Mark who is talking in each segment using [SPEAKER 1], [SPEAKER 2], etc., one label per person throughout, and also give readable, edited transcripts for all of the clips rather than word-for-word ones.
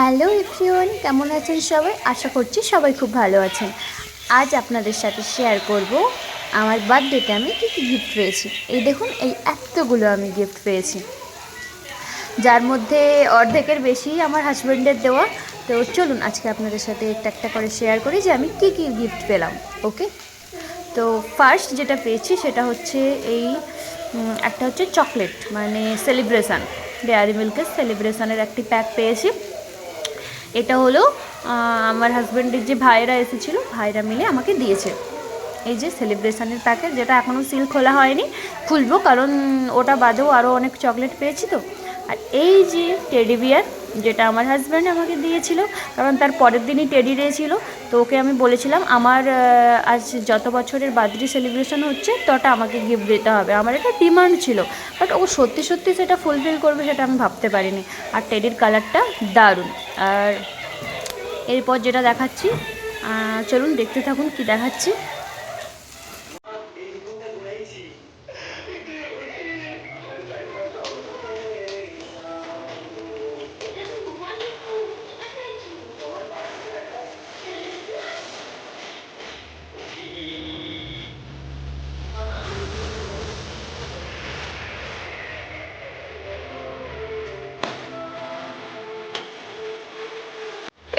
[SPEAKER 1] Hello everyone, কেমন আছেন সবাই? আশা করছি সবাই খুব ভালো আছেন। আজ আপনাদের সাথে শেয়ার করব আমার বার্থডেতে আমি কী কী গিফট পেয়েছি। এই দেখুন, এই এতগুলো আমি গিফট পেয়েছি, যার মধ্যে অর্ধেকের বেশি আমার হাজব্যান্ডের দেওয়া। তো চলুন আজকে আপনাদের সাথে একটা একটা করে শেয়ার করি যে আমি কী কী গিফট পেলাম। ওকে, তো ফার্স্ট যেটা পেয়েছি সেটা হচ্ছে এই একটা হচ্ছে চকলেট, মানে সেলিব্রেশান, ডেয়ারি মিল্কের সেলিব্রেশানের একটি প্যাক পেয়েছি। এটা হলো আমার হাজব্যান্ডের যে ভাইরা এসেছিলো, ভাইরা মিলে আমাকে দিয়েছে এই যে সেলিব্রেশনের প্যাকেট, যেটা এখনও সিল খোলা হয়নি, খুলবো কারণ ওটা বাদেও আরও অনেক চকলেট পেয়েছি তো। আর এই যে টেডি বিয়ার, যেটা আমার হাজব্যান্ড আমাকে দিয়েছিল, কারণ তার পরের দিনই টেডি ডে ছিল। তো ওকে আমি বলেছিলাম আমার আজ যত বছরের বার্থডে সেলিব্রেশন হচ্ছে তটা আমাকে গিফট দিতে হবে, আমার এটা ডিমান্ড ছিল। বাট ও সত্যি সত্যি সেটা ফুলফিল করবে সেটা আমি ভাবতে পারিনি। আর টেডির কালারটা দারুণ। আর এরপর যেটা দেখাচ্ছি, চলুন দেখতে থাকুন কি দেখাচ্ছি।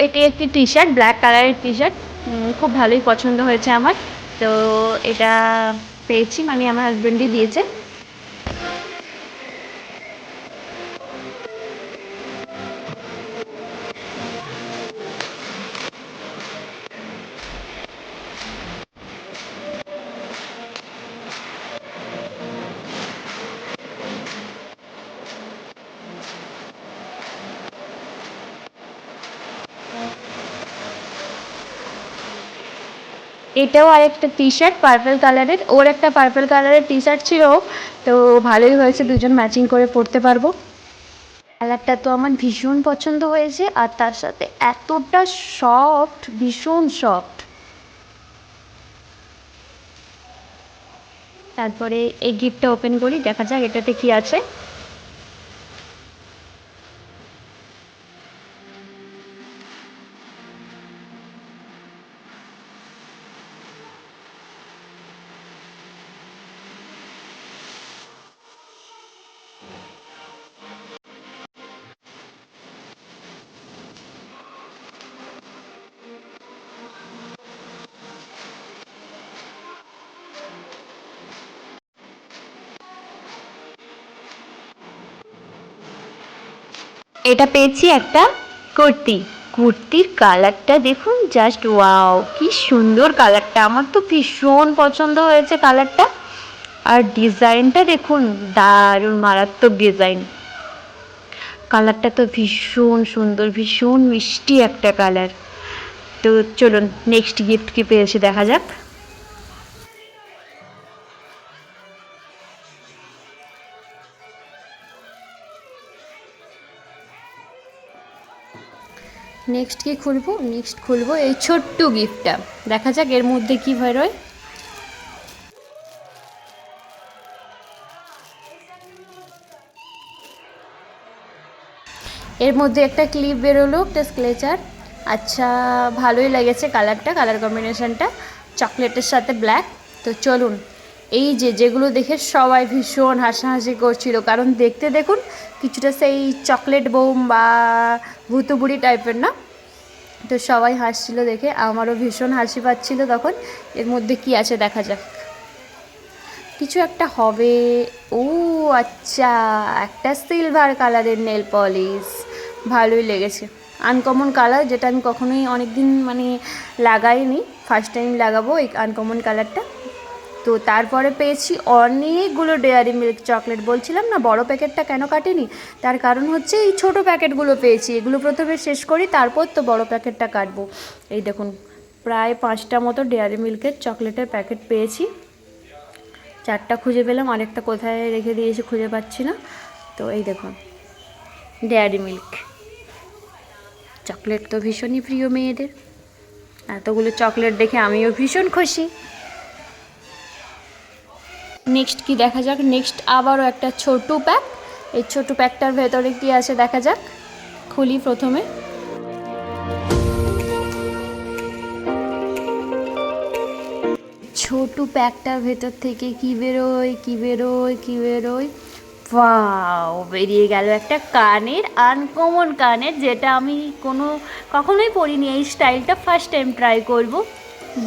[SPEAKER 1] এটি একটি টি শার্ট, ব্ল্যাক কালারের টি শার্ট, খুব ভালোই পছন্দ হয়েছে আমার। তো এটা পেয়েছি, মানে আমার হাজব্যান্ডই দিয়েছে। এটাও আরেকটা টি শার্ট পার্পল কালারের, ওর একটা পার্পল কালারের টি শার্ট ছিল। তো ভালোই হয়েছে, দুজন ম্যাচিং করে পরতে পারবো। কালারটা তো আমার ভীষণ পছন্দ হয়েছে, আর তার সাথে এতটা সফট, ভীষণ সফট। তারপরে এই গিফটটা ওপেন করি, দেখা যাক এটাতে কি আছে। এটা পেয়েছি একটা কুর্তি। কুর্তির কালারটা দেখুন, জাস্ট ওয়াও, কি সুন্দর কালারটা, আমার তো ভীষণ পছন্দ হয়েছে কালারটা। আর ডিজাইনটা দেখুন, দারুণ মারাত্মক ডিজাইন। কালারটা তো ভীষণ সুন্দর, ভীষণ মিষ্টি একটা কালার। তো চলুন নেক্সট গিফট কি পেয়েছি দেখা যাক। নেক্সট কি খুলবো? নেক্সট খুলবো এই ছোট্ট গিফটটা, দেখা যাক এর মধ্যে কী বেরোয়। এর মধ্যে একটা ক্লিপ বেরোলো, একটা স্কেচার। আচ্ছা, ভালোই লেগেছে কালারটা, কালার কম্বিনেশনটা চকলেটের সাথে ব্ল্যাক। তো চলুন, এই যে যেগুলো দেখে সবাই ভীষণ হাসাহাসি করছিল, কারণ দেখতে দেখুন কিছুটা সেই চকলেট বোম বা ভুতুবুড়ি টাইপের না। তো সবাই হাসছিল দেখে, আমারও ভীষণ হাসি পাচ্ছিল তখন। এর মধ্যে কি আছে দেখা যাক, কিছু একটা হবে। ও আচ্ছা, একটা সিলভার কালারের নেল পলিশ, ভালোই লেগেছে। আনকমন কালার, যেটা আমি কখনোই অনেক দিন মানে লাগাইনি, ফার্স্ট টাইম লাগাবো এই আনকমন কালারটা। তো তারপরে পেয়েছি অনেকগুলো ডেয়ারি মিল্ক চকলেট। বলছিলাম না বড় প্যাকেটটা কেন কাটেনি, তার কারণ হচ্ছে এই ছোট প্যাকেটগুলো পেয়েছি, এগুলো প্রথমে শেষ করি তারপর তো বড় প্যাকেটটা কাটবো। এই দেখুন, প্রায় 5টা মতো ডেয়ারি মিল্কের চকলেটের প্যাকেট পেয়েছি। 4টা খুঁজে পেলাম, আরেকটা কোথায় রেখে দিয়েছি খুঁজে পাচ্ছি না। তো এই দেখুন, ডেয়ারি মিল্ক চকলেট তো ভীষণই প্রিয় মেয়েদের, এতগুলো চকলেট দেখে আমিও ভীষণ খুশি। নেক্সট কি দেখা যাক, নেক্সট আবারও একটা ছোটো প্যাক। এই ছোটো প্যাকটার ভেতরে কি আছে দেখা যাক, খুলি প্রথমে। ছোট প্যাকটার ভেতর থেকে কি বেরোয় কি বেরোয় কি বেরোয়, ওয়াও, বেরিয়ে গেল একটা কানের, আনকমন কানের, যেটা আমি কখনোই পরিনি। এই স্টাইলটা ফার্স্ট টাইম ট্রাই করব।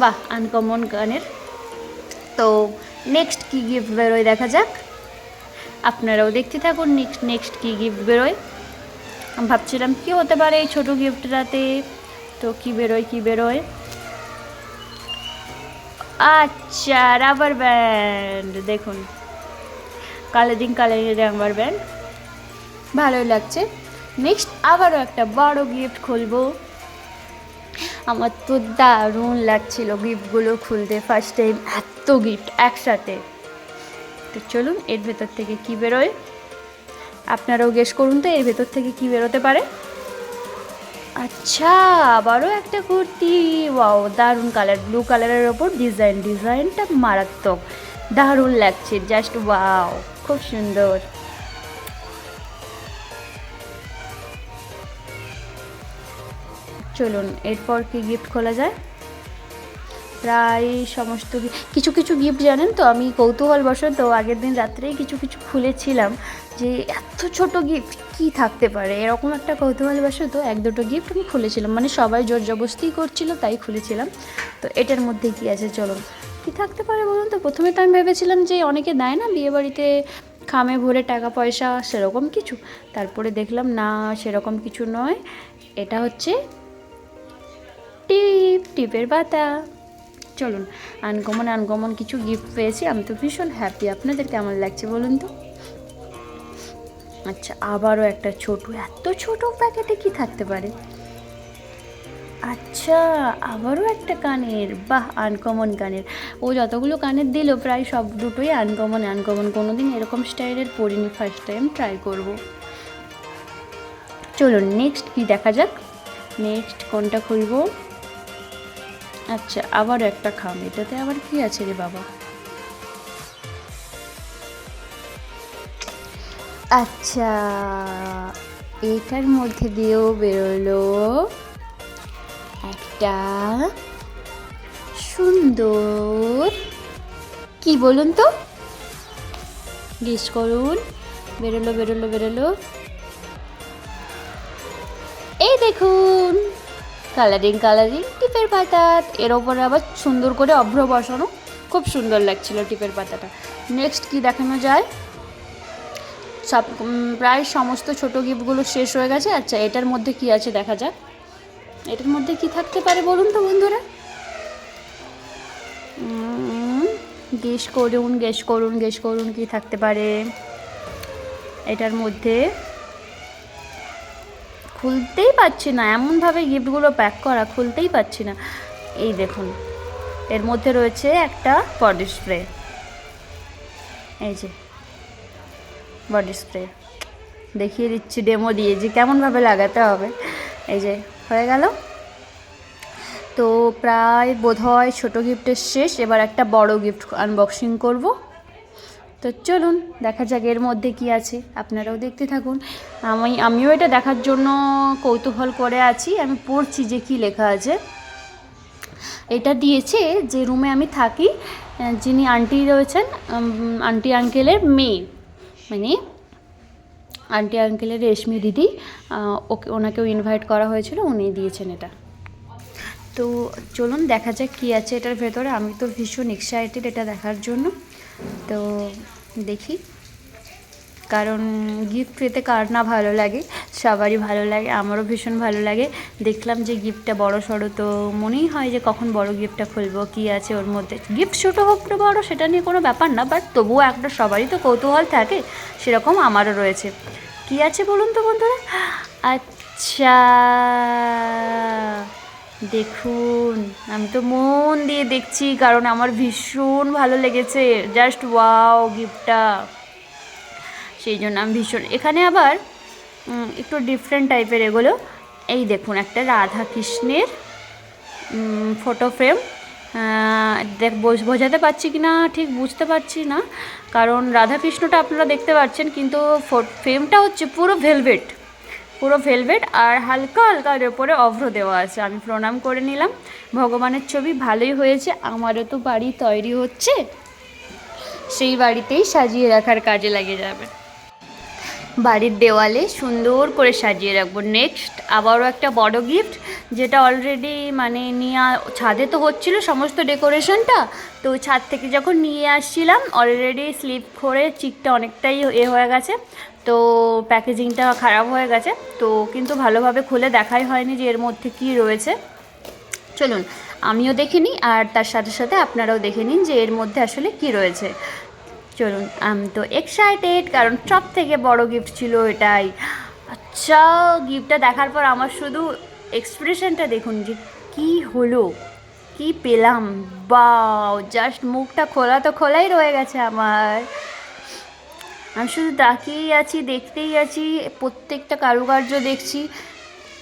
[SPEAKER 1] বাহ, আনকমন কানের। তো নেক্সট কী গিফট বেরোয় দেখা যাক, আপনারাও দেখতে থাকুন নেক্সট কী গিফট বেরোয়। ভাবছিলাম কী হতে পারে এই ছোটো গিফটটাতে, তো কী বেরোয়। আচ্ছা, রাবার ব্যান্ড, দেখুন কালারিং রাবার ব্যান্ড, ভালোই লাগছে। নেক্সট আবারও একটা বড় গিফট খুলবো। আমার তো দারুণ লাগছিল গিফটগুলো খুলতে, ফার্স্ট টাইম এত গিফট একসাথে। তো চলুন এর ভেতর থেকে কি বেরোয়, আপনারাও গেস করুন তো এর ভেতর থেকে কি বেরোতে পারে। আচ্ছা, আবারও একটা কুর্তি, ওয়াও, দারুণ কালার, ব্লু কালারের ওপর ডিজাইনটা মারাত্মক, দারুণ লাগছে, জাস্ট ওয়াও, খুব সুন্দর। চলুন এরপর কি গিফট খোলা যায়। প্রায় সমস্ত কিছু গিফট জানেন তো, আমি কৌতূহলবশত আগের দিন রাত্রেই কিছু খুলেছিলাম যে এত ছোট গিফট কি থাকতে পারে, এরকম একটা কৌতূহলবশত এক দুটো গিফট আমি খুলেছিলাম, মানে সবাই জোর জবরদস্তি করছিল তাই খুলেছিলাম। তো এটার মধ্যে কি আছে চলুন, কি থাকতে পারে বলুন তো। প্রথমে তো আমি ভেবেছিলাম যে অনেকে দেয় না বিয়েবাড়িতে খামে ভরে টাকা পয়সা, সেরকম কিছু। তারপরে দেখলাম না, সেরকম কিছু নয়, এটা হচ্ছে টিপের পাতা। চলুন, আনকমন কিছু গিফট পেয়েছি, আমি তো ভীষণ হ্যাপি। আপনাদের কেমন লাগছে বলুন তো। আচ্ছা, আবারও একটা এত ছোট প্যাকেটে কি থাকতে পারে। আচ্ছা, আবারও একটা কানের, বাহ, আনকমন কানের। ও যতগুলো কানের দিল প্রায় সব দুটোই আনকমন। কোনোদিন এরকম স্টাইলের পরিনি, ফার্স্ট টাইম ট্রাই করব। চলুন নেক্সট কি দেখা যাক, নেক্সট কোনটা খুলবো। আচ্ছা, আবার একটা খাম, এটাতে আবার কি আছে রে বাবা। আচ্ছা, এটার মধ্যে দিয়েও বেরোলো একটা সুন্দর, কি বলুন তো, গেস করুন। বেরোলো, এই দেখুন, কালারিং টিপের পাতা, এর ওপরে আবার সুন্দর করে অভ্র বসানো, খুব সুন্দর লাগছিল টিপের পাতাটা। নেক্সট কি দেখানো যায়, প্রায় সমস্ত ছোট গিফটগুলো শেষ হয়ে গেছে। আচ্ছা, এটার মধ্যে কি আছে দেখা যাক, এটার মধ্যে কি থাকতে পারে বলুন তো বন্ধুরা। গেস করুন কি থাকতে পারে এটার মধ্যে। খুলতেই পারছি না, এমনভাবে গিফটগুলো প্যাক করা, খুলতেই পারছি না। এই দেখুন, এর মধ্যে রয়েছে একটা বডি স্প্রে, এই যে বডি স্প্রে, দেখিয়ে দিচ্ছি ডেমো দিয়ে যে কেমনভাবে লাগাতে হবে। এই যে হয়ে গেল। তো প্রায় বোধহয় ছোটো গিফটের শেষ, এবার একটা বড় গিফট আনবক্সিং করব। তো চলুন দেখা যাক এর মধ্যে কি আছে, আপনারাও দেখতে থাকুন। আমিও এটা দেখার জন্য কৌতূহল করে আছি। আমি পড়ছি যে কি লেখা আছে। এটা দিয়েছে যে রুমে আমি থাকি, যিনি আন্টি রয়েছেন, আন্টি আঙ্কেলের মেয়ে, মানে আন্টি আঙ্কেলের রেশমি দিদি, ওনাকেও ইনভাইট করা হয়েছিল, উনি দিয়েছেন এটা। তো চলুন দেখা যাক কী আছে এটার ভেতরে। আমি তো ভীষণ এক্সাইটেড এটা দেখার জন্য। তো দেখি, কারণ গিফট পেতে কার না ভালো লাগে, সবারই ভালো লাগে, আমারও ভীষণ ভালো লাগে। দেখলাম যে গিফটটা বড় সড়ো, তো মনেই হয় যে কখন বড় গিফটটা খুলবো, কী আছে ওর মধ্যে। গিফট ছোটো হোক না বড়ো সেটা নিয়ে কোনো ব্যাপার না, বাট তবুও একটা সবারই তো কৌতূহল থাকে, সেরকম আমারও রয়েছে। কী আছে বলুন তো বন্ধুরা। আচ্ছা, দেখুন, আমি তো মন দিয়ে দেখছি, কারণ আমার ভীষণ ভালো লেগেছে, জাস্ট ওয়াও গিফটটা, সেই জন্য আমি ভীষণ। এখানে আবার একটু ডিফারেন্ট টাইপের এগুলো। এই দেখুন, একটা রাধা কৃষ্ণের ফটো ফ্রেম, বোঝাতে পারছি কি না ঠিক বুঝতে পারছি না, কারণ রাধাকৃষ্ণটা আপনারা দেখতে পাচ্ছেন, কিন্তু ফ্রেমটা হচ্ছে পুরো ভেলভেট, পুরো ভেলভেট আর হালকা হালকা এর ওপরে অভ্র দেওয়া আছে। আমি প্রণাম করে নিলাম। ভগবানের ছবি ভালোই হয়েছে। আমারও তো বাড়ি তৈরি হচ্ছে, সেই বাড়িতেই সাজিয়ে রাখার কাজে লাগে যাবে। বাড়ির দেওয়ালে সুন্দর করে সাজিয়ে রাখবো। নেক্সট আবারও একটা বড় গিফট, যেটা অলরেডি মানে ছাদে তো হচ্ছিলো সমস্ত ডেকোরেশনটা, তো ছাদ থেকে যখন নিয়ে আসছিলাম অলরেডি স্লিপ করে চিকটা অনেকটাই হয়ে গেছে, তো প্যাকেজিংটা খারাপ হয়ে গেছে, তো কিন্তু ভালোভাবে খুলে দেখাই হয়নি যে এর মধ্যে কী রয়েছে। চলুন আমিও দেখে নিই আর তার সাথে সাথে আপনারাও দেখে নিন যে এর মধ্যে আসলে কী রয়েছে। চলুন, আমি তো এক্সাইটেড, কারণ সব থেকে বড় গিফট ছিল এটাই। আচ্ছা, গিফটটা দেখার পর আমার শুধু এক্সপ্রেশনটা দেখুন যে কি হলো, কি পেলাম। বাও, জাস্ট মুখটা খোলা তো খোলাই রয়ে গেছে আমার। আমি শুধু তাকিয়েই আছি, দেখতেই আছি, প্রত্যেকটা কারুকার্য দেখছি,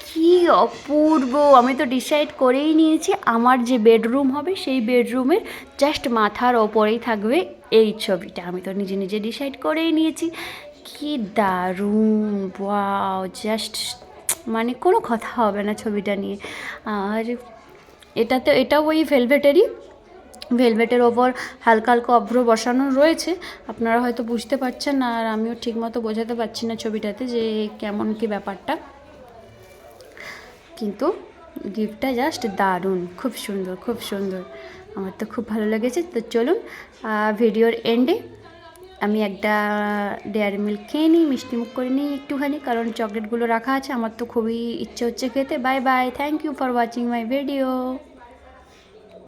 [SPEAKER 1] কি অপূর্ব। আমি তো ডিসাইড করেই নিয়েছি আমার যে বেডরুম হবে সেই বেডরুমের জাস্ট মাথার ওপরেই থাকবে এই ছবিটা। আমি তো নিজে নিজে ডিসাইড করেই নিয়েছি। কি দারুণ, ওয়াও, জাস্ট মানে কোনো কথা হবে না ছবিটা নিয়ে। আর এটাও ওই ভেলভেটের ওপর হালকা হালকা অভ্র বসানো রয়েছে। আপনারা হয়তো বুঝতে পারছেন না, আর আমিও ঠিকমতো বোঝাতে পারছি না ছবিটাতে যে কেমন কি ব্যাপারটা, কিন্তু গিফটটা জাস্ট দারুণ, খুব সুন্দর, খুব সুন্দর। আমার তো খুব ভালো লেগেছে। তো চলুন ভিডিওর এন্ডে আমি একটা ডেয়ারি মিল্ক খেয়ে নিই, মিষ্টি মুখ করে নিই একটুখানি, কারণ চকলেটগুলো রাখা আছে, আমার তো খুবই ইচ্ছে হচ্ছে খেতে। Bye bye, thank you for watching my video.